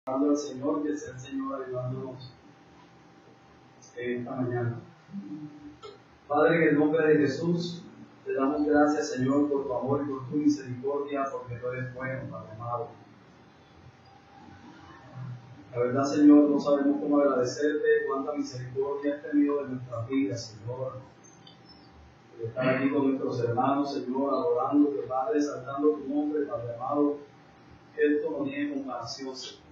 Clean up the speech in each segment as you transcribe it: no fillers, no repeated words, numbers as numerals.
Al Señor, que sea el Señor ayudándonos esta mañana. Padre, en el nombre de Jesús, te damos gracias, Señor, por tu amor y por tu misericordia, porque tú eres bueno, Padre amado. La verdad, Señor, no sabemos cómo agradecerte cuánta misericordia has tenido en nuestras vidas, Señor. De estar aquí con nuestros hermanos, Señor, adorándote, Padre, exaltando tu nombre, Padre amado. Esto no tiene comparación, Señor.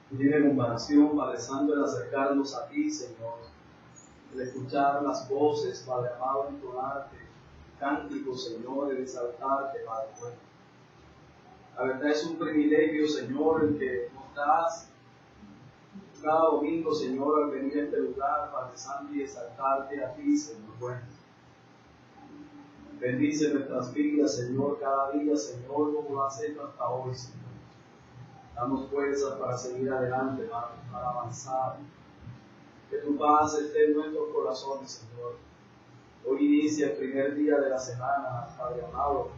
No tiene comparación, Padre Santo, el acercarnos a ti, Señor. El escuchar las voces, Padre amado, entonarte cánticos, Señor, el exaltarte, Padre bueno. La verdad es un privilegio, Señor, el que nos das cada domingo, Señor, al venir a este lugar, Padre Santo, y exaltarte a ti, Señor bueno. Bendice nuestras vidas, Señor, cada día, Señor, como lo has hecho hasta hoy, Señor. Damos fuerzas para seguir adelante, Padre, para avanzar. Que tu paz esté en nuestros corazones, Señor. Hoy inicia el primer día de la semana, Padre amado.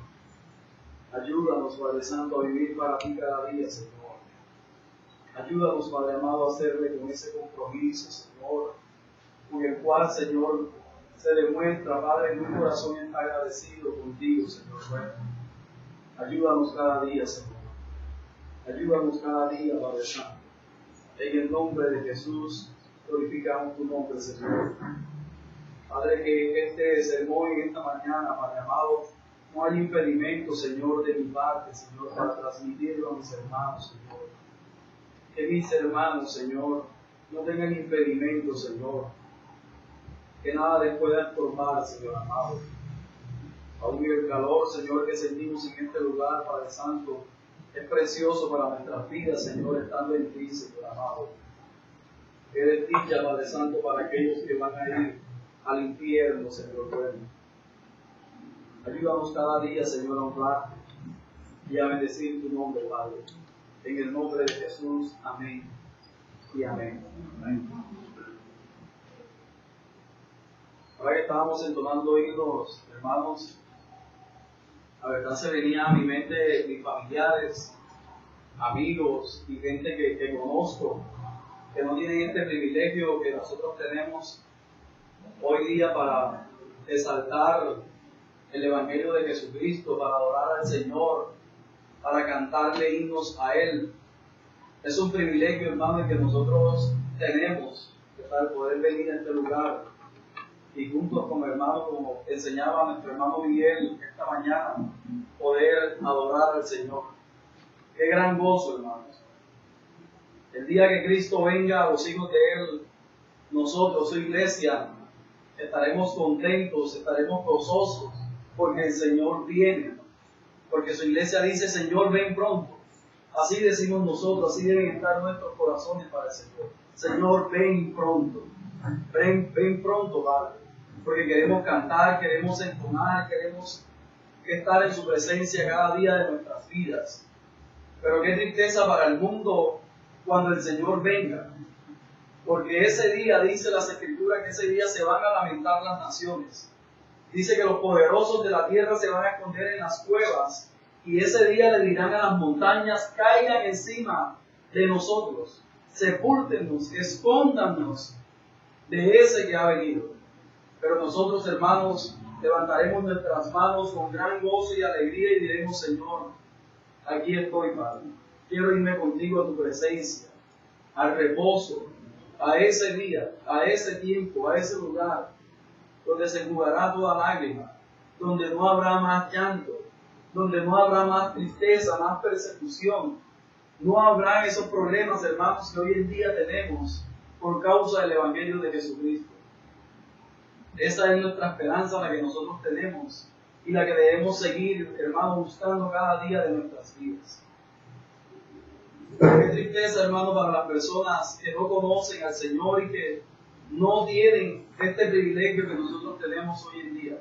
Ayúdanos, Padre Santo, a vivir para ti cada día, Señor. Ayúdanos, Padre amado, a hacerle con ese compromiso, Señor, con el cual, Señor, se demuestra, Padre, en mi corazón está agradecido contigo, Señor. Bueno, ayúdanos cada día, Señor. Ayúdanos cada día, Padre Santo. En el nombre de Jesús, glorificamos tu nombre, Señor. Padre, que este sermón en esta mañana, Padre amado, no hay impedimento, Señor, de mi parte, Señor, para transmitirlo a mis hermanos, Señor. Que mis hermanos, Señor, no tengan impedimento, Señor. Que nada les pueda estorbar, Señor amado. Aún el calor, Señor, que sentimos en este lugar, Padre Santo, es precioso para nuestras vidas, Señor, estando en ti, Señor amado. Que eres dicha, Padre Santo, para aquellos que van a ir al infierno, Señor bueno. Ayúdanos cada día, Señor, a honrarte y a bendecir tu nombre, Padre. En el nombre de Jesús, amén y amén. Amén. Ahora que estábamos entonando himnos, hermanos, la verdad se venía a mi mente mis familiares, amigos y gente que conozco, que no tienen este privilegio que nosotros tenemos hoy día para exaltar el Evangelio de Jesucristo, para adorar al Señor, para cantarle himnos a Él. Es un privilegio, hermano, que nosotros tenemos para poder venir a este lugar y juntos con hermanos, como enseñaba nuestro hermano Miguel esta mañana, poder adorar al Señor. Qué gran gozo, hermanos. El día que Cristo venga a los hijos de Él, nosotros, su iglesia, estaremos contentos, estaremos gozosos, porque el Señor viene. Porque su iglesia dice, Señor, ven pronto. Así decimos nosotros, así deben estar nuestros corazones para el Señor. Señor, ven pronto. Ven pronto, Padre. Porque queremos cantar, queremos entonar, queremos estar en su presencia cada día de nuestras vidas. Pero qué tristeza para el mundo cuando el Señor venga. Porque ese día, dice las Escrituras, que ese día se van a lamentar las naciones. Dice que los poderosos de la tierra se van a esconder en las cuevas y ese día le dirán a las montañas, caigan encima de nosotros, sepúltenos, escóndanos de ese que ha venido. Pero nosotros, hermanos, levantaremos nuestras manos con gran gozo y alegría y diremos, Señor, aquí estoy, Padre. Quiero irme contigo a tu presencia, al reposo, a ese día, a ese tiempo, a ese lugar, donde se enjugará toda lágrima, donde no habrá más llanto, donde no habrá más tristeza, más persecución. No habrá esos problemas, hermanos, que hoy en día tenemos por causa del Evangelio de Jesucristo. Esa es nuestra esperanza, la que nosotros tenemos y la que debemos seguir, hermanos, buscando cada día de nuestras vidas. Pero qué tristeza, hermano, para las personas que no conocen al Señor y que no tienen este privilegio que nosotros tenemos hoy en día.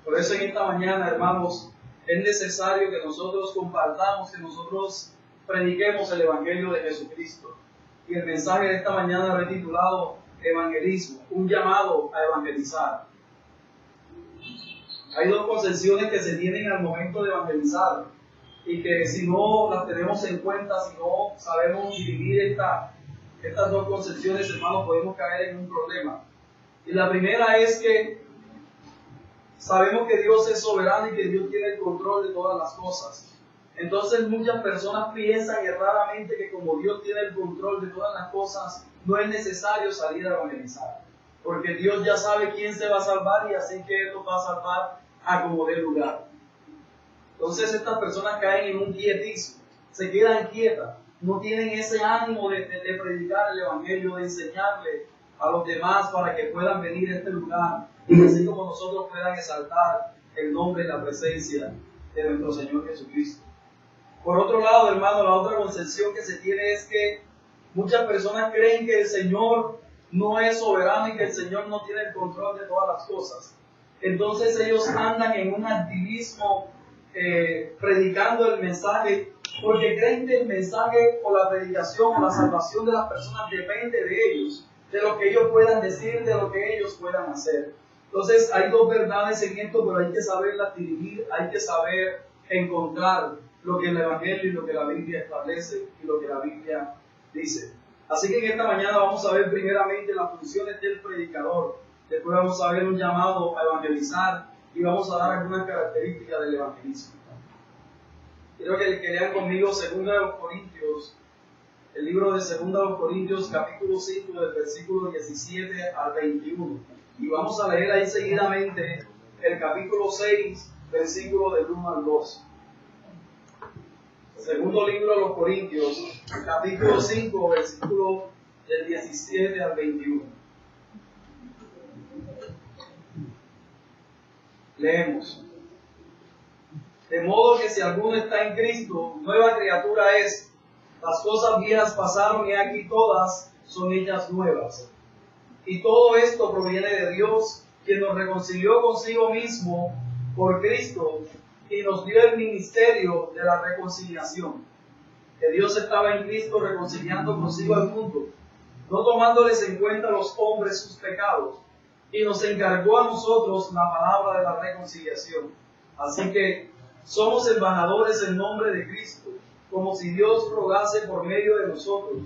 Por eso en esta mañana, hermanos, es necesario que nosotros compartamos, que nosotros prediquemos el Evangelio de Jesucristo. Y el mensaje de esta mañana lo he titulado Evangelismo, un llamado a evangelizar. Hay dos concepciones que se tienen al momento de evangelizar. y que si no las tenemos en cuenta, si no sabemos dividir estas dos concepciones, hermanos, podemos caer en un problema. Y la primera es que sabemos que Dios es soberano y que Dios tiene el control de todas las cosas. Entonces muchas personas piensan erradamente que como Dios tiene el control de todas las cosas, no es necesario salir a evangelizar. Porque Dios ya sabe quién se va a salvar y así que Él nos va a salvar a como dé lugar. Entonces estas personas caen en un quietismo, se quedan quietas, no tienen ese ánimo de predicar el Evangelio, de enseñarle a los demás para que puedan venir a este lugar y así como nosotros puedan exaltar el nombre y la presencia de nuestro Señor Jesucristo. Por otro lado, hermano, la otra concepción que se tiene es que muchas personas creen que el Señor no es soberano y que el Señor no tiene el control de todas las cosas. Entonces ellos andan en un activismo predicando el mensaje porque creen que el mensaje o la predicación o la salvación de las personas depende de ellos, de lo que ellos puedan decir, de lo que ellos puedan hacer. Entonces hay dos verdades en esto, pero hay que saberlas dividir, hay que saber encontrar lo que el Evangelio y lo que la Biblia establece y lo que la Biblia dice. Así que en esta mañana vamos a ver primeramente las funciones del predicador, después vamos a ver un llamado a evangelizar y vamos a dar algunas características del evangelismo. Quiero que lean conmigo 2 Corintios, el libro de 2 Corintios capítulo 5 del versículo 17 al 21 y vamos a leer ahí seguidamente el capítulo 6 versículo del 1 al 2. Segundo libro de los Corintios, capítulo 5, versículo del 17 al 21. Leemos. De modo que si alguno está en Cristo, nueva criatura es. Las cosas viejas pasaron y aquí todas son hechas nuevas. Y todo esto proviene de Dios, quien nos reconcilió consigo mismo por Cristo y nos dio el ministerio de la reconciliación. Que Dios estaba en Cristo reconciliando consigo al mundo, no tomándoles en cuenta a los hombres sus pecados, y nos encargó a nosotros la palabra de la reconciliación. Así que somos embajadores en nombre de Cristo, como si Dios rogase por medio de nosotros.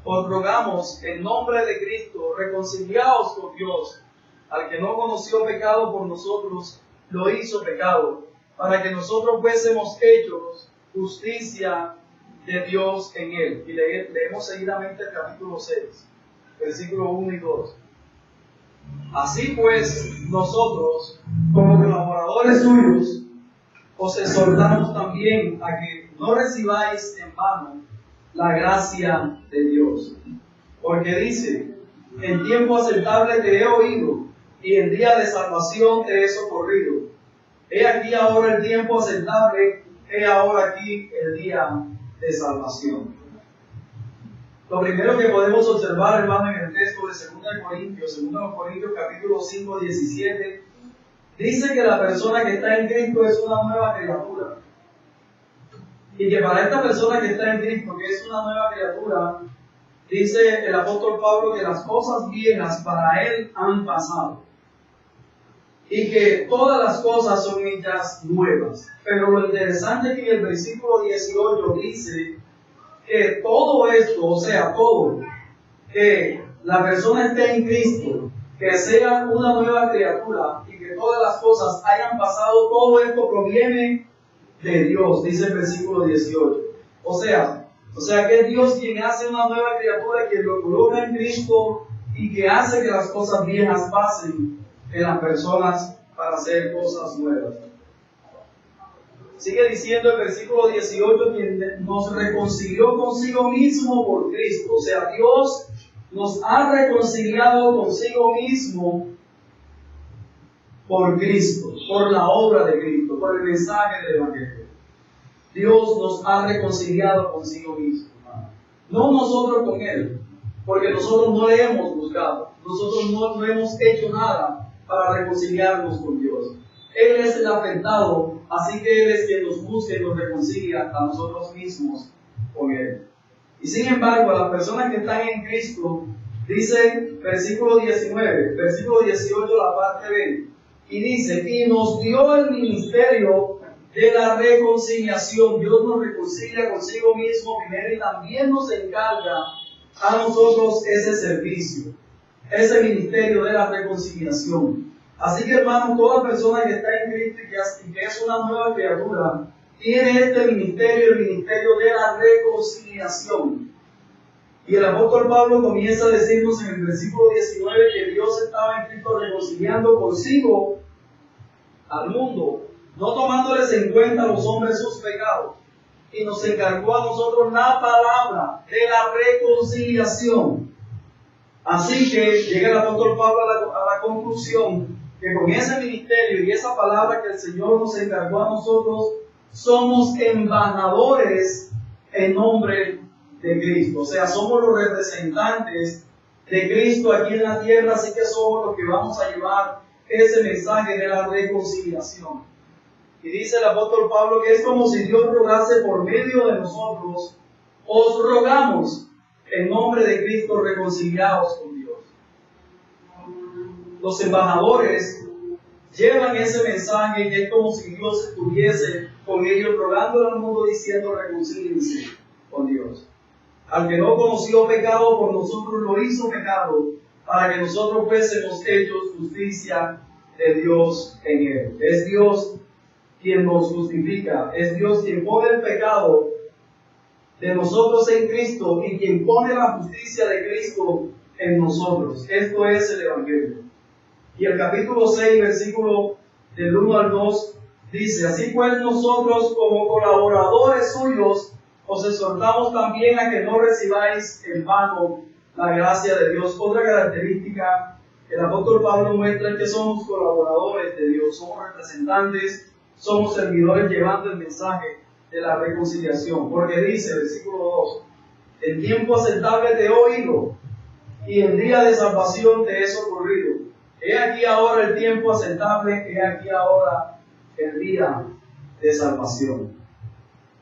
Os rogamos en nombre de Cristo, reconciliaos con Dios. Al que no conoció pecado por nosotros, lo hizo pecado, para que nosotros fuésemos hechos justicia de Dios en él. Y leemos seguidamente el capítulo 6, versículos 1 y 2. Así pues, nosotros, como colaboradores suyos, os exhortamos también a que no recibáis en vano la gracia de Dios. Porque dice, en tiempo aceptable te he oído, y en día de salvación te he socorrido. He aquí ahora el tiempo aceptable, he ahora aquí el día de salvación. Lo primero que podemos observar, hermano, en el texto de 2 Corintios capítulo 5, 17, dice que la persona que está en Cristo es una nueva criatura. Y que para esta persona que está en Cristo, que es una nueva criatura, dice el apóstol Pablo que las cosas viejas para él han pasado. Y que todas las cosas son hechas nuevas. Pero lo interesante es que en el versículo 18 dice que todo esto, o sea, todo, que la persona esté en Cristo, que sea una nueva criatura y que todas las cosas hayan pasado, todo esto proviene de Dios, dice el versículo 18. O sea que es Dios quien hace una nueva criatura, quien lo coloca en Cristo y que hace que las cosas viejas pasen en las personas para hacer cosas nuevas. Sigue diciendo el versículo 18, quien nos reconcilió consigo mismo por Cristo. O sea, Dios nos ha reconciliado consigo mismo por Cristo, por la obra de Cristo, por el mensaje del Evangelio. Dios nos ha reconciliado consigo mismo. No nosotros con Él, porque nosotros no le hemos buscado. Nosotros no hemos hecho nada para reconciliarnos con Dios. Él es el afectado, así que Él es quien nos busca y nos reconcilia a nosotros mismos con Él. Y sin embargo, las personas que están en Cristo, dice versículo 19, versículo 18, la parte B, y dice, y nos dio el ministerio de la reconciliación. Dios nos reconcilia consigo mismo primero y también nos encarga a nosotros ese servicio, ese ministerio de la reconciliación. Así que, hermanos, toda persona que está en Cristo y que es una nueva criatura, tiene este ministerio, el ministerio de la reconciliación. Y el apóstol Pablo comienza a decirnos en el versículo 19 que Dios estaba en Cristo reconciliando consigo al mundo, no tomándoles en cuenta a los hombres sus pecados, y nos encargó a nosotros la palabra de la reconciliación. Así que llega el apóstol Pablo a la conclusión que con ese ministerio y esa palabra que el Señor nos encargó a nosotros, somos embajadores en nombre de Cristo. O sea, somos los representantes de Cristo aquí en la tierra, así que somos los que vamos a llevar ese mensaje de la reconciliación. Y dice el apóstol Pablo que es como si Dios rogase por medio de nosotros: os rogamos en nombre de Cristo, reconciliados con Dios. Los embajadores llevan ese mensaje que es como si Dios estuviese con ellos, rogándole al mundo diciendo: reconcíliense con Dios. Al que no conoció pecado, por nosotros lo hizo pecado, para que nosotros fuésemos hechos justicia de Dios en él. Es Dios quien nos justifica, es Dios quien pone el pecado de nosotros en Cristo y quien pone la justicia de Cristo en nosotros. Esto es el Evangelio. Y el capítulo 6, versículo del 1 al 2, dice: así pues nosotros, como colaboradores suyos, os exhortamos también a que no recibáis en vano la gracia de Dios. Otra característica que el apóstol Pablo muestra es que somos colaboradores de Dios, somos representantes, somos servidores llevando el mensaje de la reconciliación. Porque dice, versículo 2, en tiempo aceptable te he oído, y en día de salvación te he socorrido. He aquí ahora el tiempo aceptable, he aquí ahora el día de salvación.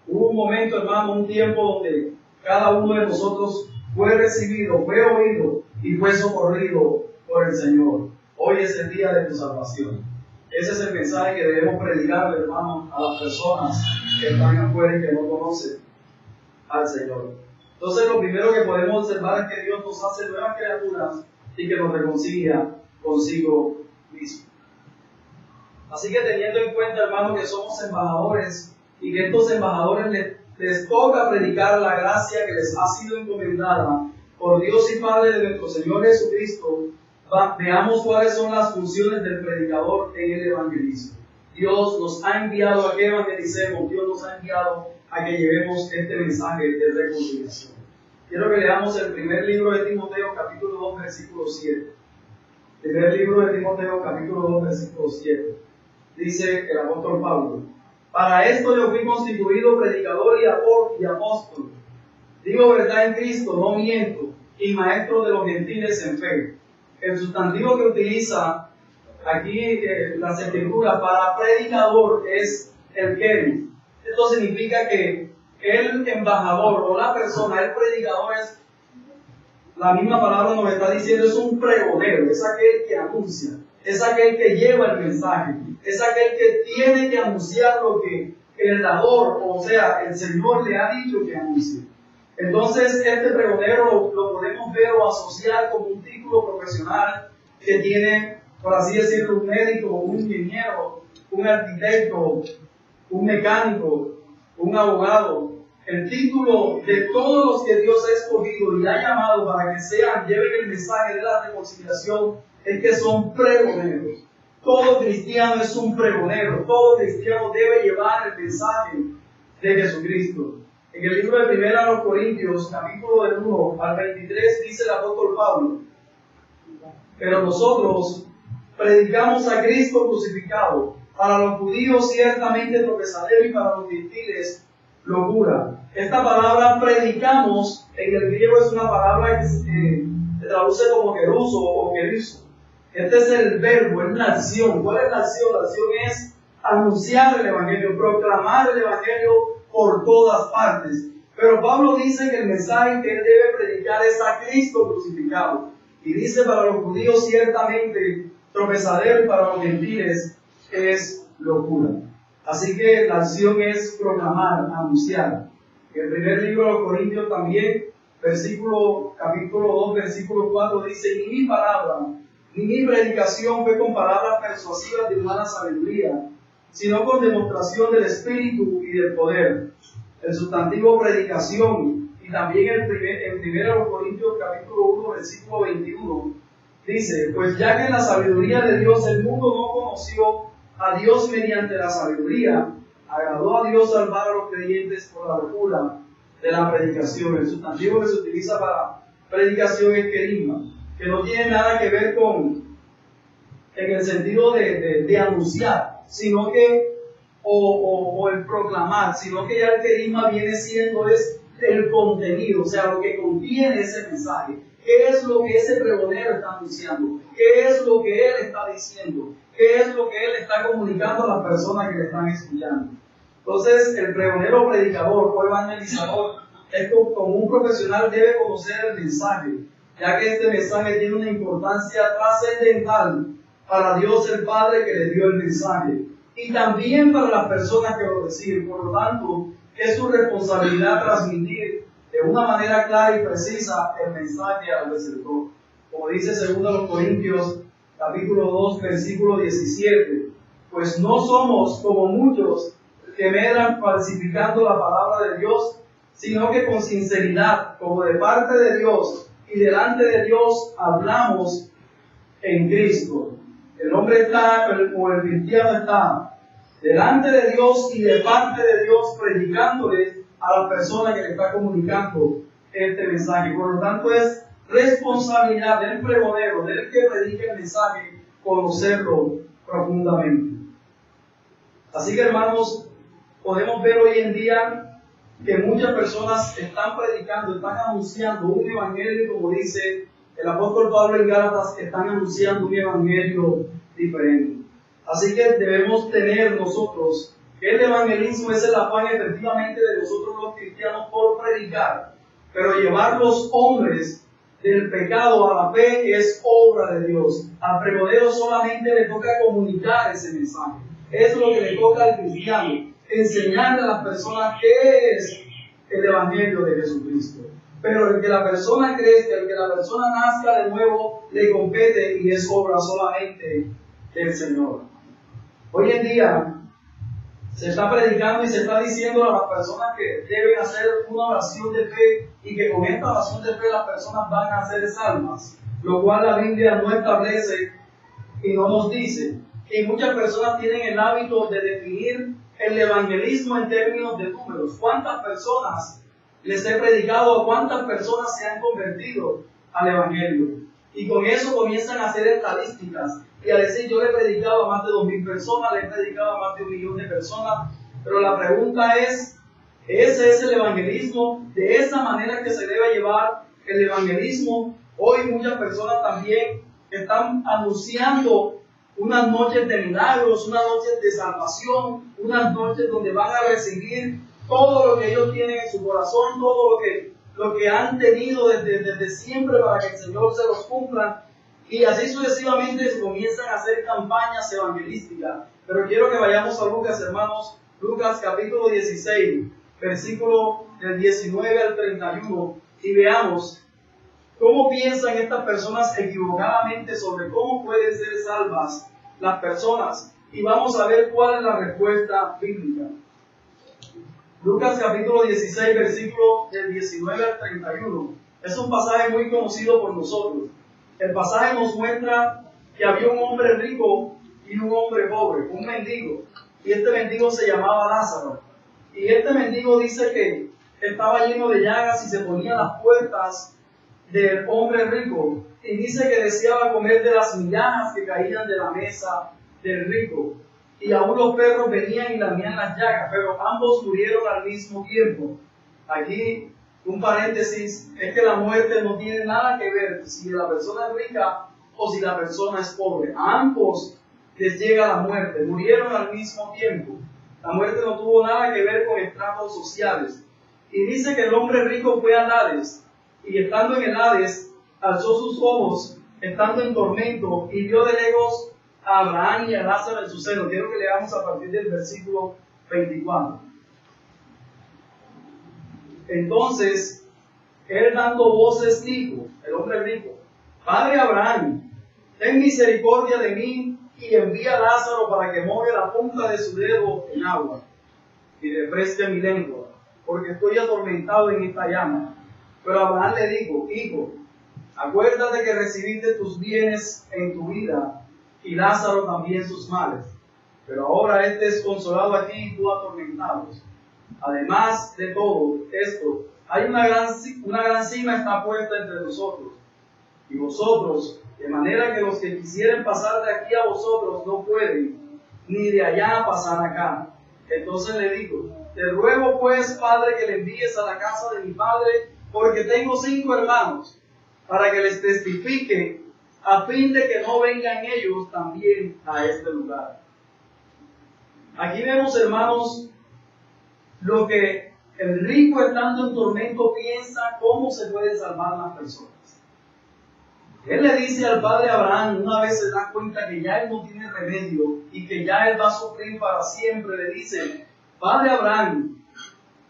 Hubo un momento, hermano, un tiempo donde cada uno de nosotros fue recibido, fue oído y fue socorrido por el Señor. Hoy es el día de tu salvación. Ese es el mensaje que debemos predicar, hermano, a las personas que están afuera y que no conocen al Señor. Entonces, lo primero que podemos observar es que Dios nos hace nuevas criaturas y que nos reconcilia consigo mismo. Así que, teniendo en cuenta, hermano, que somos embajadores y que estos embajadores les toca predicar la gracia que les ha sido encomendada por Dios y Padre de nuestro Señor Jesucristo, veamos cuáles son las funciones del predicador en el evangelismo. Dios nos ha enviado a que evangelicemos, Dios nos ha enviado a que llevemos este mensaje de reconciliación. Quiero que leamos el primer libro de Timoteo, capítulo 2, versículo 7. Primer libro de Timoteo, capítulo 2, versículo 7. Dice el apóstol Pablo: para esto yo fui constituido predicador y apóstol. Digo verdad en Cristo, no miento, y maestro de los gentiles en fe. El sustantivo que utiliza aquí las escrituras para predicador es el keris. Esto significa que el embajador o la persona, el predicador, es la misma palabra nos está diciendo, es un pregonero, es aquel que anuncia, es aquel que lleva el mensaje, es aquel que tiene que anunciar lo que el dador, o sea, el Señor le ha dicho que anuncie. Entonces, este pregonero lo podemos ver o asociar como un título profesional que tiene, por así decirlo, un médico, un ingeniero, un arquitecto, un mecánico, un abogado. El título de todos los que Dios ha escogido y ha llamado para que lleven el mensaje de la reconciliación es que son pregoneros. Todo cristiano es un pregonero, todo cristiano debe llevar el mensaje de Jesucristo. En el libro de 1 Corintios, capítulo del 1 al 23, dice el apóstol Pablo: pero nosotros predicamos a Cristo crucificado, para los judíos ciertamente tropezadero y para los gentiles locura. Esta palabra predicamos en el griego es una palabra que se traduce como keruso o kerizo. Este es el verbo, es la acción. ¿Cuál es la acción? La acción es anunciar el Evangelio, proclamar el Evangelio por todas partes. Pero Pablo dice que el mensaje que él debe predicar es a Cristo crucificado. Y dice: para los judíos ciertamente tropezadero y para los gentiles es locura. Así que la acción es proclamar, anunciar. El primer libro de los Corintios también, capítulo 2, versículo 4, dice: ni mi palabra, ni mi predicación fue con palabras persuasivas de humana sabiduría, sino con demostración del Espíritu y del poder. El sustantivo predicación, y también en 1 Corintios capítulo 1, versículo 21, dice: pues ya que en la sabiduría de Dios el mundo no conoció a Dios mediante la sabiduría, agradó a Dios salvar a los creyentes por la locura de la predicación. El sustantivo que se utiliza para predicación es querigma, que no tiene nada que ver en el sentido de anunciar, sino que, o el proclamar, sino que ya el querigma viene siendo es el contenido, o sea, lo que contiene ese mensaje. ¿Qué es lo que ese pregonero está anunciando? ¿Qué es lo que él está diciendo? ¿Qué es lo que él está comunicando a las personas que le están escuchando? Entonces, el pregonero, predicador o evangelizador, como un profesional, debe conocer el mensaje, ya que este mensaje tiene una importancia trascendental para Dios el Padre que le dio el mensaje, y también para las personas que lo reciben. Por lo tanto, es su responsabilidad transmitir de una manera clara y precisa el mensaje al receptor. Como dice 2 Corintios capítulo 2, versículo 17, pues no somos como muchos que medran falsificando la palabra de Dios, sino que con sinceridad, como de parte de Dios y delante de Dios, hablamos en Cristo. El hombre está, o el cristiano está delante de Dios y de parte de Dios, predicándole a la persona que le está comunicando este mensaje. Por lo tanto, es responsabilidad del pregonero, del que predica el mensaje, conocerlo profundamente. Así que, hermanos, podemos ver hoy en día que muchas personas están predicando, están anunciando un evangelio, como dice el apóstol Pablo en Gálatas, están anunciando un evangelio diferente. Así que debemos tener nosotros que el evangelismo es el afán efectivamente de nosotros los cristianos por predicar, pero llevar los hombres del pecado a la fe es obra de Dios. Al pregonero solamente le toca comunicar ese mensaje. Es lo que le toca al cristiano, enseñarle a las personas qué es el evangelio de Jesucristo. Pero el que la persona crezca, el que la persona nazca de nuevo, le compete y es obra solamente del Señor. Hoy en día se está predicando y se está diciendo a las personas que deben hacer una oración de fe y que con esta oración de fe las personas van a ser salvas, lo cual la Biblia no establece y no nos dice. Y muchas personas tienen el hábito de definir el evangelismo en términos de números. ¿Cuántas personas les he predicado? ¿Cuántas personas se han convertido al evangelio? Y con eso comienzan a hacer estadísticas y a decir: yo le he predicado a más de 2,000 personas, le he predicado a más de 1,000,000 de personas. Pero la pregunta es, ¿ese es el evangelismo? ¿De esa manera que se debe llevar el evangelismo? Hoy muchas personas también están anunciando unas noches de milagros, unas noches de salvación, unas noches donde van a recibir todo lo que ellos tienen en su corazón, todo lo que han tenido desde siempre para que el Señor se los cumpla. Y así sucesivamente se comienzan a hacer campañas evangelísticas. Pero quiero que vayamos a Lucas, hermanos, Lucas capítulo 16, versículo del 19 al 31, y veamos cómo piensan estas personas equivocadamente sobre cómo pueden ser salvas las personas. Y vamos a ver cuál es la respuesta bíblica. Lucas capítulo 16, versículo del 19 al 31. Es un pasaje muy conocido por nosotros. El pasaje nos muestra que había un hombre rico y un hombre pobre, un mendigo. Y este mendigo se llamaba Lázaro. Y este mendigo dice que estaba lleno de llagas y se ponía a las puertas del hombre rico. Y dice que deseaba comer de las migajas que caían de la mesa del rico. Y aún los perros venían y lamían las llagas, pero ambos murieron al mismo tiempo. Aquí, un paréntesis, es que la muerte no tiene nada que ver si la persona es rica o si la persona es pobre. A ambos les llega la muerte, murieron al mismo tiempo. La muerte no tuvo nada que ver con estratos sociales. Y dice que el hombre rico fue al Hades, y estando en el Hades, alzó sus ojos, estando en tormento, y vio de lejos a Abraham y a Lázaro en su seno. Quiero que leamos a partir del versículo 24. Entonces, él dando voces dijo, el hombre rico: Padre Abraham, ten misericordia de mí y envía a Lázaro para que moje la punta de su dedo en agua y refresque mi lengua, porque estoy atormentado en esta llama. Pero Abraham le dijo: Hijo, acuérdate que recibiste tus bienes en tu vida y Lázaro también sus males, pero ahora este es consolado aquí y tú atormentado. Además de todo esto, hay una gran cima está puesta entre nosotros y vosotros, de manera que los que quisieren pasar de aquí a vosotros no pueden, ni de allá pasar acá. Entonces le digo: te ruego pues, Padre, que le envíes a la casa de mi padre, porque tengo 5 hermanos, para que les testifique, a fin de que no vengan ellos también a este lugar. Aquí vemos, hermanos, lo que el rico, estando en tormento, piensa cómo se pueden salvar las personas. Él le dice al padre Abraham, una vez se da cuenta que ya él no tiene remedio y que ya él va a sufrir para siempre, le dice: Padre Abraham,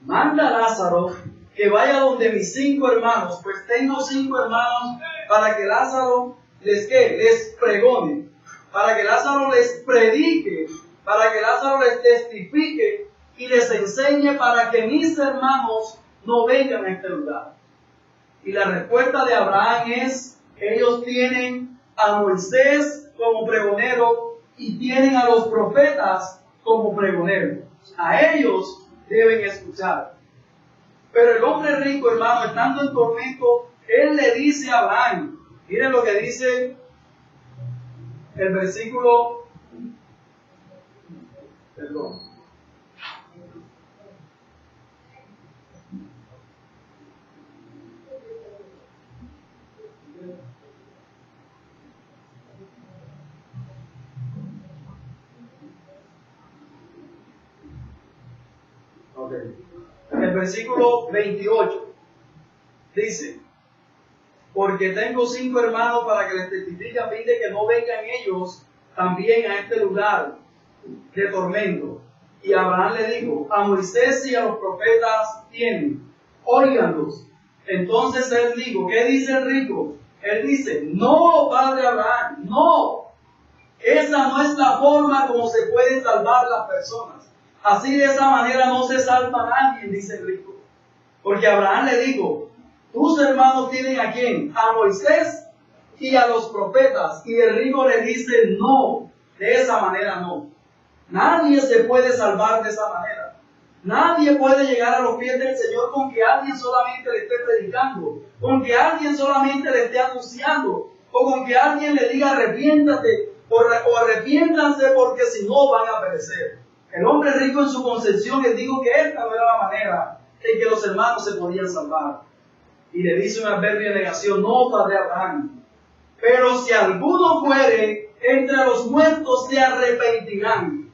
manda a Lázaro que vaya donde mis 5 hermanos, pues tengo 5 hermanos, para que Lázaro les pregone, para que Lázaro les predique, para que Lázaro les testifique y les enseñe, para que mis hermanos no vengan a este lugar. Y la respuesta de Abraham es: ellos tienen a Moisés como pregonero y tienen a los profetas como pregoneros. A ellos deben escuchar. Pero el hombre rico, hermano, estando en tormento, él le dice a Abraham, miren lo que dice el versículo, el versículo 28 dice: porque tengo 5 hermanos para que les testifique, a fin de que no vengan ellos también a este lugar de tormento. Y Abraham le dijo: a Moisés y a los profetas tienen, óiganlos. Entonces él dijo: ¿qué dice el rico? Él dice: no, padre Abraham, no. Esa no es la forma como se pueden salvar las personas. Así, de esa manera no se salva nadie, dice el rico. Porque Abraham le dijo: tus hermanos tienen ¿a quién? A Moisés y a los profetas. Y el rico le dice: no, de esa manera no. Nadie se puede salvar de esa manera. Nadie puede llegar a los pies del Señor con que alguien solamente le esté predicando, con que alguien solamente le esté anunciando, o con que alguien le diga: arrepiéntate, o arrepiéntanse, porque si no van a perecer. El hombre rico, en su concepción, les dijo que esta no era la manera en que los hermanos se podían salvar. Y le dice un adverbio de negación: no, padre Abraham, pero si alguno fuere entre los muertos, se arrepentirán.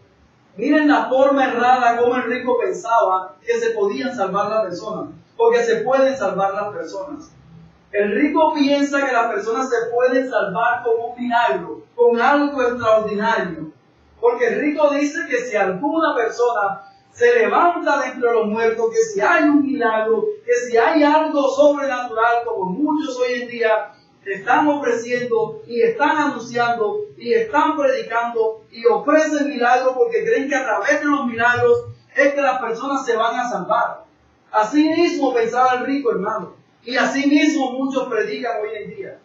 Miren la forma errada como el rico pensaba que se podían salvar las personas, porque se pueden salvar las personas. El rico piensa que las personas se pueden salvar con un milagro, con algo extraordinario. Porque el rico dice que si alguna persona se levanta de entre los muertos, que si hay un milagro, que si hay algo sobrenatural, como muchos hoy en día están ofreciendo y están anunciando y están predicando y ofrecen milagros, porque creen que a través de los milagros es que las personas se van a salvar. Así mismo pensaba el rico, hermano, y así mismo muchos predican hoy en día.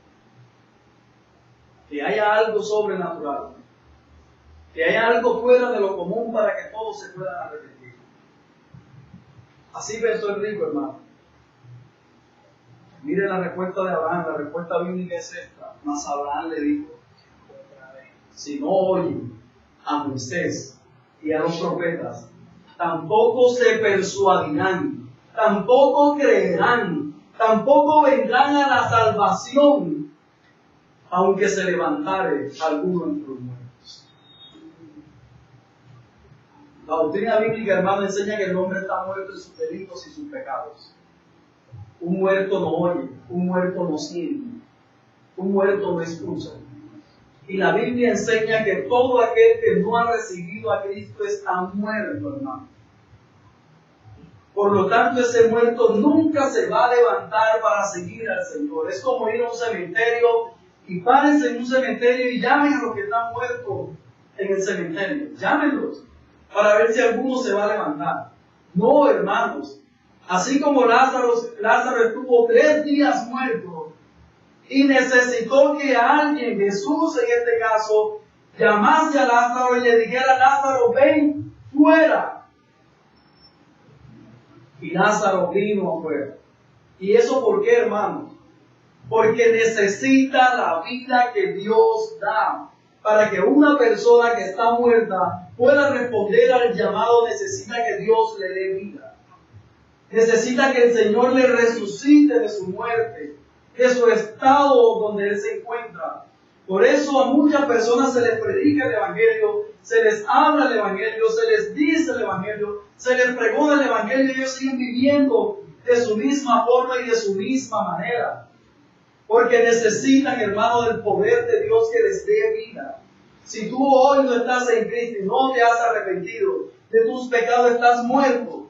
Que haya algo sobrenatural, que haya algo fuera de lo común para que todos se puedan arrepentir. Así pensó el rico, hermano. Miren la respuesta de Abraham. La respuesta bíblica es esta: mas Abraham le dijo: si no oyen a Moisés y a los profetas, tampoco se persuadirán, tampoco creerán, tampoco vendrán a la salvación, aunque se levantare alguno entre los muertos. La doctrina bíblica, hermano, enseña que el hombre está muerto en sus delitos y sus pecados. Un muerto no oye, un muerto no siente, un muerto no escucha. Y la Biblia enseña que todo aquel que no ha recibido a Cristo está muerto, hermano. Por lo tanto, ese muerto nunca se va a levantar para seguir al Señor. Es como ir a un cementerio y párense en un cementerio y llamen a los que están muertos en el cementerio. Llámenlos para ver si alguno se va a levantar. No, hermanos. Así como Lázaro estuvo 3 días muerto y necesitó que alguien, Jesús en este caso, llamase a Lázaro y le dijera: Lázaro, ven fuera. Y Lázaro vino afuera. ¿Y eso por qué, hermanos? Porque necesita la vida que Dios da. Para que una persona que está muerta pueda responder al llamado, necesita que Dios le dé vida. Necesita que el Señor le resucite de su muerte, de su estado donde Él se encuentra. Por eso a muchas personas se les predica el Evangelio, se les habla el Evangelio, se les dice el Evangelio, se les pregona el Evangelio y ellos siguen viviendo de su misma forma y de su misma manera. Porque necesitan, hermano, del poder de Dios que les dé vida. Si tú hoy no estás en Cristo y no te has arrepentido de tus pecados, estás muerto.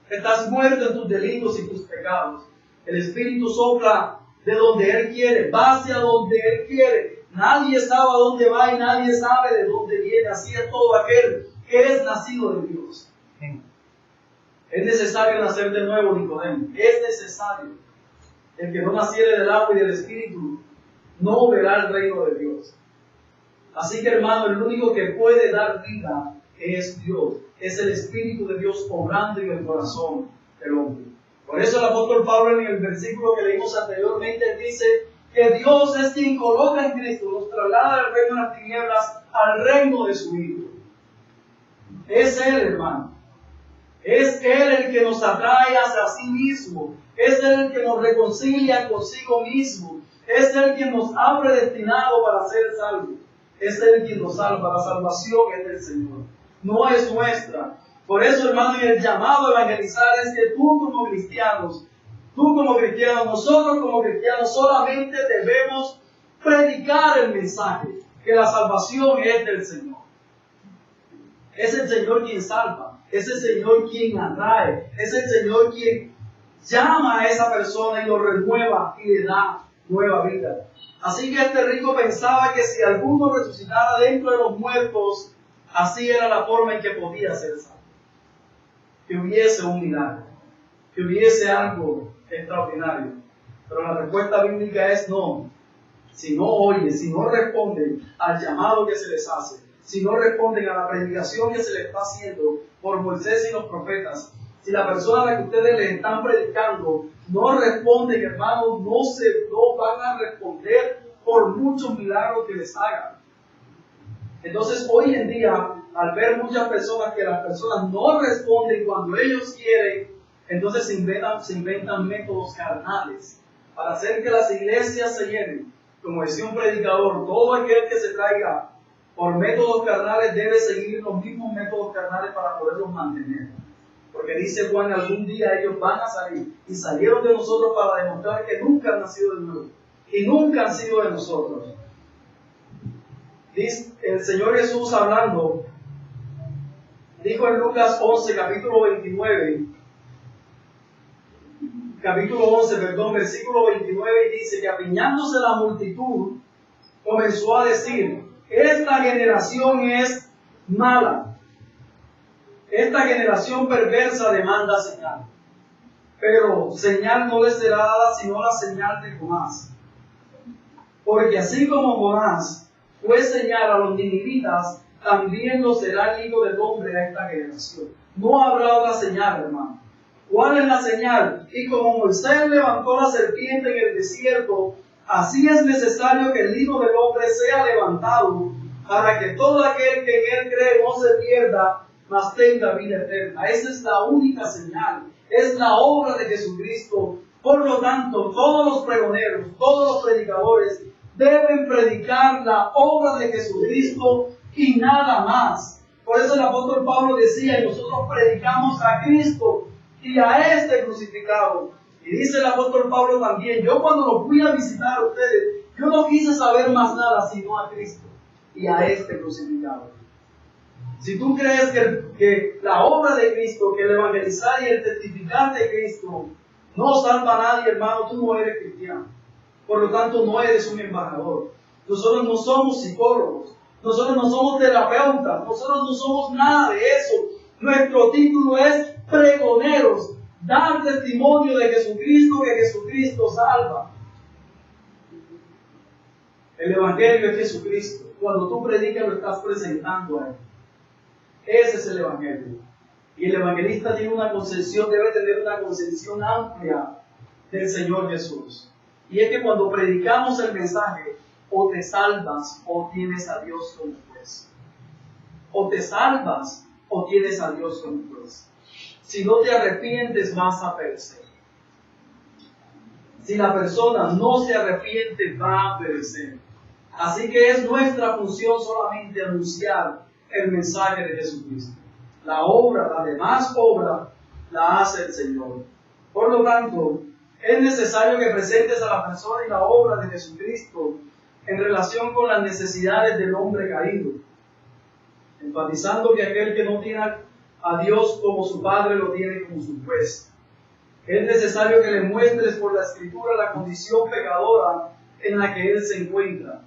Estás muerto en tus delitos y tus pecados. El Espíritu sopla de donde Él quiere, va hacia donde Él quiere. Nadie sabe a dónde va y nadie sabe de dónde viene. Así es todo aquel que es nacido de Dios. Es necesario nacer de nuevo, Nicodemo. Es necesario. El que no naciere del agua y del Espíritu no verá el reino de Dios. Así que, hermano, el único que puede dar vida es Dios. Es el Espíritu de Dios obrando en el corazón del hombre. Por eso el apóstol Pablo, en el versículo que leímos anteriormente, dice que Dios es quien coloca en Cristo, nos traslada del reino de las tinieblas al reino de su Hijo. Es Él, hermano. Es Él el que nos atrae hacia sí mismo. Es Él el que nos reconcilia consigo mismo. Es Él quien nos ha predestinado para ser salvos. Es Él quien nos salva. La salvación es del Señor. No es nuestra. Por eso, hermano, el llamado a evangelizar es que tú como cristianos, nosotros como cristianos solamente debemos predicar el mensaje, que la salvación es del Señor. Es el Señor quien salva, es el Señor quien atrae, es el Señor quien llama a esa persona y lo renueva y le da nueva vida. Así que este rico pensaba que si alguno resucitara dentro de los muertos, así era la forma en que podía ser salvo. Que hubiese un milagro, que hubiese algo extraordinario. Pero la respuesta bíblica es no. Si no oyen, si no responden al llamado que se les hace, si no responden a la predicación que se les está haciendo por Moisés y los profetas, si la persona a la que ustedes les están predicando no responden, hermanos, no van a responder por muchos milagros que les hagan. Entonces, hoy en día, al ver muchas personas que las personas no responden cuando ellos quieren, entonces se inventan métodos carnales para hacer que las iglesias se llenen. Como decía un predicador, todo aquel que se traiga por métodos carnales debe seguir los mismos métodos carnales para poderlos mantener. Porque dice Juan, algún día ellos van a salir. Y salieron de nosotros para demostrar que nunca han nacido de nuevo. Y nunca han sido de nosotros. Dice el Señor Jesús hablando, dijo en Lucas 11, capítulo 11, versículo 29, y dice que apiñándose la multitud, comenzó a decir: esta generación es mala, esta generación perversa demanda señal, pero señal no le será dada sino la señal de Jonás. Porque así como Jonás fue señal a los ninivitas, también lo será el Hijo del Hombre a esta generación. No habrá otra señal, hermano. ¿Cuál es la señal? Y como Moisés levantó la serpiente en el desierto, así es necesario que el Hijo del Hombre sea levantado, para que todo aquel que en Él cree no se pierda, mas tenga vida eterna. Esa es la única señal. Es la obra de Jesucristo. Por lo tanto, todos los pregoneros, todos los predicadores, deben predicar la obra de Jesucristo y nada más. Por eso el apóstol Pablo decía, y nosotros predicamos a Cristo y a este crucificado. Y dice el apóstol Pablo también, yo cuando los fui a visitar a ustedes, Yo no quise saber más nada sino a Cristo y a este crucificado. Si tú crees que la obra de Cristo, que el evangelizar y el testificar de Cristo no salva a nadie, hermano, tú no eres cristiano. Por lo tanto, no eres un embajador. Nosotros no somos psicólogos. Nosotros no somos terapeutas. Nosotros no somos nada de eso. Nuestro título es pregoneros. Dar testimonio de Jesucristo, que Jesucristo salva. El Evangelio es Jesucristo. Cuando tú predicas, lo estás presentando a Él. Ese es el Evangelio. Y el evangelista tiene una concepción, debe tener una concepción amplia del Señor Jesús. Y es que cuando predicamos el mensaje, o te salvas o tienes a Dios como juez. O te salvas o tienes a Dios como juez. Si no te arrepientes, vas a perecer. Si la persona no se arrepiente, va a perecer. Así que es nuestra función solamente anunciar el mensaje de Jesucristo. La obra, la demás obra, la hace el Señor. Por lo tanto, es necesario que presentes a la persona y la obra de Jesucristo en relación con las necesidades del hombre caído, enfatizando que aquel que no tiene a Dios como su Padre lo tiene como su juez. Es necesario que le muestres por la Escritura la condición pecadora en la que él se encuentra.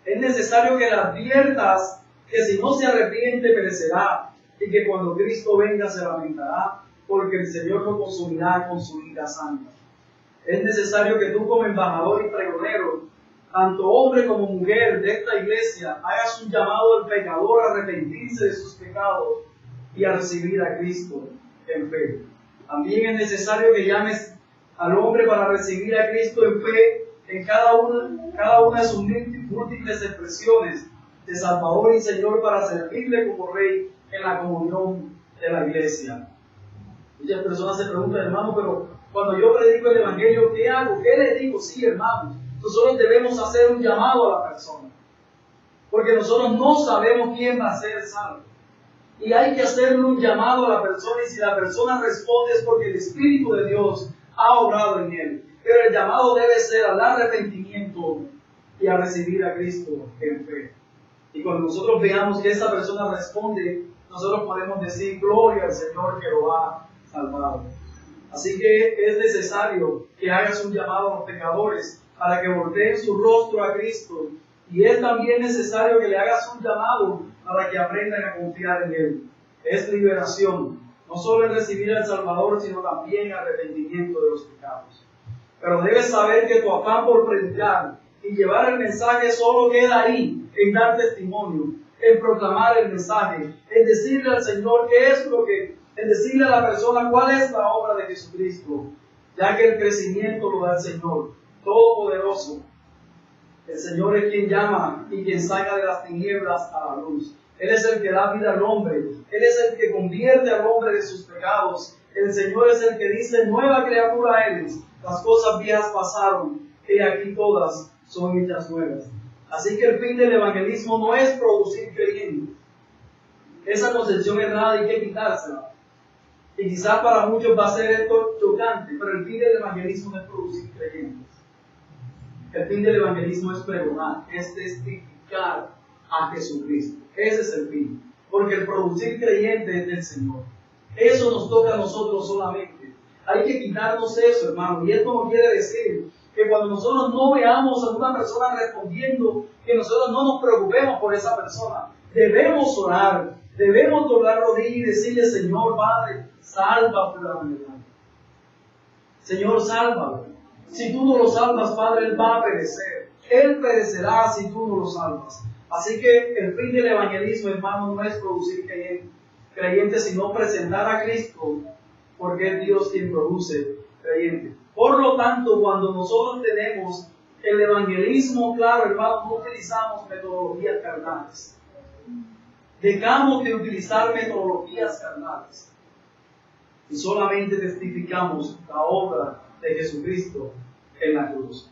Es necesario que le adviertas que si no se arrepiente perecerá y que cuando Cristo venga se lamentará porque el Señor lo consumirá con su ira santa. Es necesario que tú como embajador y pregonero, tanto hombre como mujer de esta iglesia, hagas un llamado al pecador a arrepentirse de sus pecados y a recibir a Cristo en fe. También es necesario que llames al hombre para recibir a Cristo en fe en cada una de sus múltiples expresiones de Salvador y Señor para servirle como Rey en la comunión de la iglesia. Muchas personas se preguntan, hermano, pero cuando yo predico el Evangelio, ¿qué hago? ¿Qué le digo? Sí, hermanos, nosotros debemos hacer un llamado a la persona, porque nosotros no sabemos quién va a ser salvo. Y hay que hacerle un llamado a la persona, y si la persona responde es porque el Espíritu de Dios ha obrado en él. Pero el llamado debe ser al arrepentimiento y a recibir a Cristo en fe. Y cuando nosotros veamos que esa persona responde, nosotros podemos decir gloria al Señor que lo ha salvado. Así que es necesario que hagas un llamado a los pecadores para que volteen su rostro a Cristo. Y es también necesario que le hagas un llamado para que aprendan a confiar en Él. Es liberación, no solo en recibir al Salvador, sino también arrepentimiento de los pecados. Pero debes saber que tu afán por predicar y llevar el mensaje solo queda ahí, en dar testimonio, en proclamar el mensaje, en decirle al Señor qué es en decirle a la persona cuál es la obra de Jesucristo, ya que el crecimiento lo da el Señor, Todopoderoso. El Señor es quien llama y quien saca de las tinieblas a la luz. Él es el que da vida al hombre. Él es el que convierte al hombre de sus pecados. El Señor es el que dice, nueva criatura eres. Las cosas viejas pasaron, y aquí todas son hechas nuevas. Así que el fin del evangelismo no es producir creyentes. Esa concepción errada hay que quitársela. Y quizás para muchos va a ser esto chocante, pero el fin del evangelismo no es producir creyentes. El fin del evangelismo es pregonar, es testificar a Jesucristo. Ese es el fin. Porque el producir creyentes es del Señor. Eso nos toca a nosotros solamente. Hay que quitarnos eso, hermano. Y esto no quiere decir que cuando nosotros no veamos a una persona respondiendo, que nosotros no nos preocupemos por esa persona. Debemos orar, debemos doblar rodillas y decirle, Señor Padre, salva por la verdad. Señor, sálvalo. Si tú no lo salvas, Padre, Él va a perecer. Él perecerá si tú no lo salvas. Así que el fin del evangelismo, hermano, no es producir creyentes, sino presentar a Cristo, porque es Dios quien produce creyentes. Por lo tanto, cuando nosotros tenemos el evangelismo claro, hermano, no utilizamos metodologías carnales. Dejamos de utilizar metodologías carnales y solamente testificamos la obra de Jesucristo en la cruz.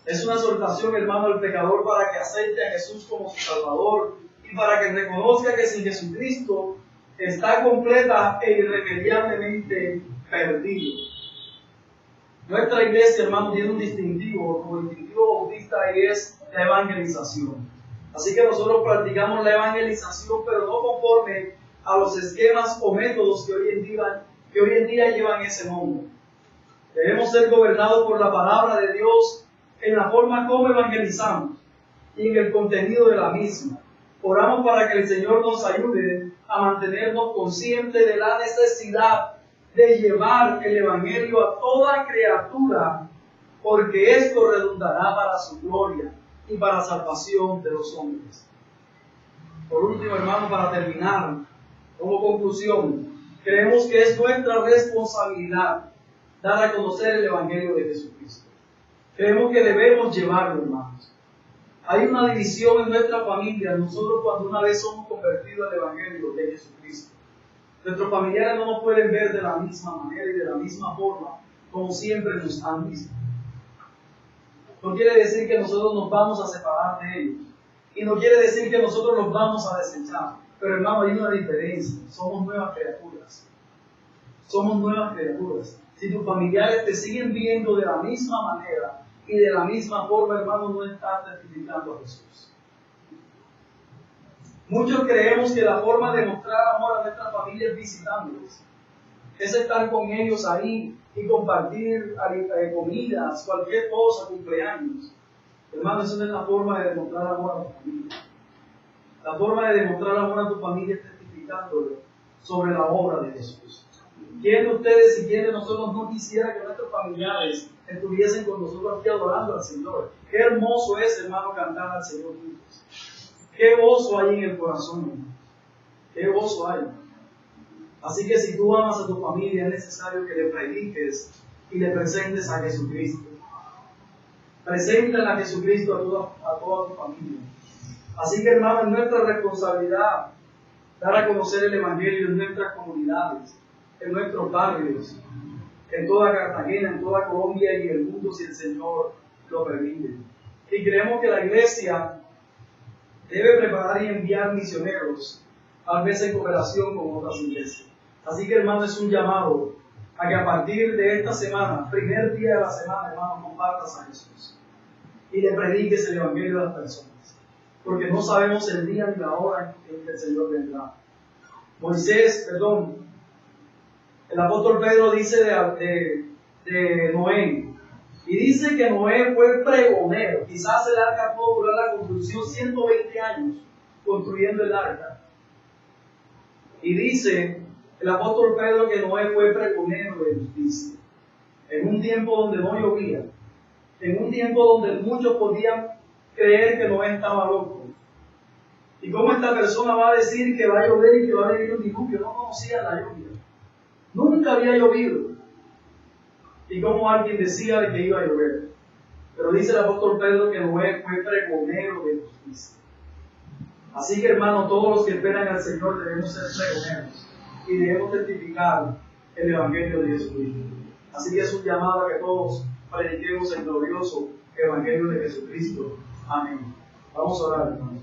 Es una exhortación, hermano, al pecador para que acepte a Jesús como su Salvador y para que reconozca que sin Jesucristo está completa e irremediablemente perdido. Nuestra iglesia, hermano, tiene un distintivo, como distintivo bautista, necesita y es la evangelización. Así que nosotros practicamos la evangelización, pero no conforme a los esquemas o métodos que hoy en día llevan ese nombre. Debemos ser gobernados por la palabra de Dios en la forma como evangelizamos y en el contenido de la misma. Oramos para que el Señor nos ayude a mantenernos conscientes de la necesidad de llevar el Evangelio a toda criatura, porque esto redundará para su gloria y para la salvación de los hombres. Por último, hermanos, para terminar, como conclusión, creemos que es nuestra responsabilidad dar a conocer el Evangelio de Jesucristo. Creemos que debemos llevarlo, hermanos. Hay una división en nuestra familia, nosotros cuando una vez somos convertidos al Evangelio de Jesucristo. Nuestros familiares no nos pueden ver de la misma manera y de la misma forma como siempre nos han visto. No quiere decir que nosotros nos vamos a separar de ellos. Y no quiere decir que nosotros los vamos a desechar. Pero hermano, hay una diferencia. Somos nuevas criaturas. Somos nuevas criaturas. Si tus familiares te siguen viendo de la misma manera y de la misma forma, hermano, no estás testificando a Jesús. Muchos creemos que la forma de mostrar amor a nuestra familia es visitándolos. Es estar con ellos ahí y compartir comidas, cualquier cosa, cumpleaños. Hermano, esa no es la forma de demostrar amor a tu familia. La forma de demostrar amor a tu familia es testificándole sobre la obra de Jesús. ¿Quién de ustedes y quién de nosotros no quisiera que nuestros familiares estuviesen con nosotros aquí adorando al Señor? Qué hermoso es, hermano, cantar al Señor juntos. Qué gozo hay en el corazón, hermano. Qué gozo hay. Así que si tú amas a tu familia, es necesario que le prediques y le presentes a Jesucristo. Presenten a Jesucristo a toda tu familia. Así que, hermano, es nuestra responsabilidad dar a conocer el Evangelio en nuestras comunidades, en nuestros barrios, en toda Cartagena, en toda Colombia y en el mundo, si el Señor lo permite. Y creemos que la iglesia debe preparar y enviar misioneros, tal vez en cooperación con otras iglesias. Así que, hermano, es un llamado a que a partir de esta semana, primer día de la semana, hermano, compartas a Jesús y le prediques el Evangelio a las personas. Porque no sabemos el día ni la hora en que el Señor vendrá. El apóstol Pedro dice de Noé, y dice que Noé fue pregonero. Quizás el arca pudo durar la construcción 120 años construyendo el arca. Y dice el apóstol Pedro que Noé fue pregonero de justicia. En un tiempo donde no llovía, en un tiempo donde muchos podían creer que Noé estaba loco. ¿Y cómo esta persona va a decir que va a llover y que va a venir un diluvio? No conocía la lluvia. Nunca había llovido. ¿Y cómo alguien decía de que iba a llover? Pero dice el apóstol Pedro que Noé fue pregonero de justicia. Así que, hermano, todos los que esperan al Señor debemos ser pregoneros y debemos testificar el Evangelio de Jesucristo. Así que es un llamado a que todos prediquemos el glorioso Evangelio de Jesucristo. Amén. Vamos a orar, hermanos.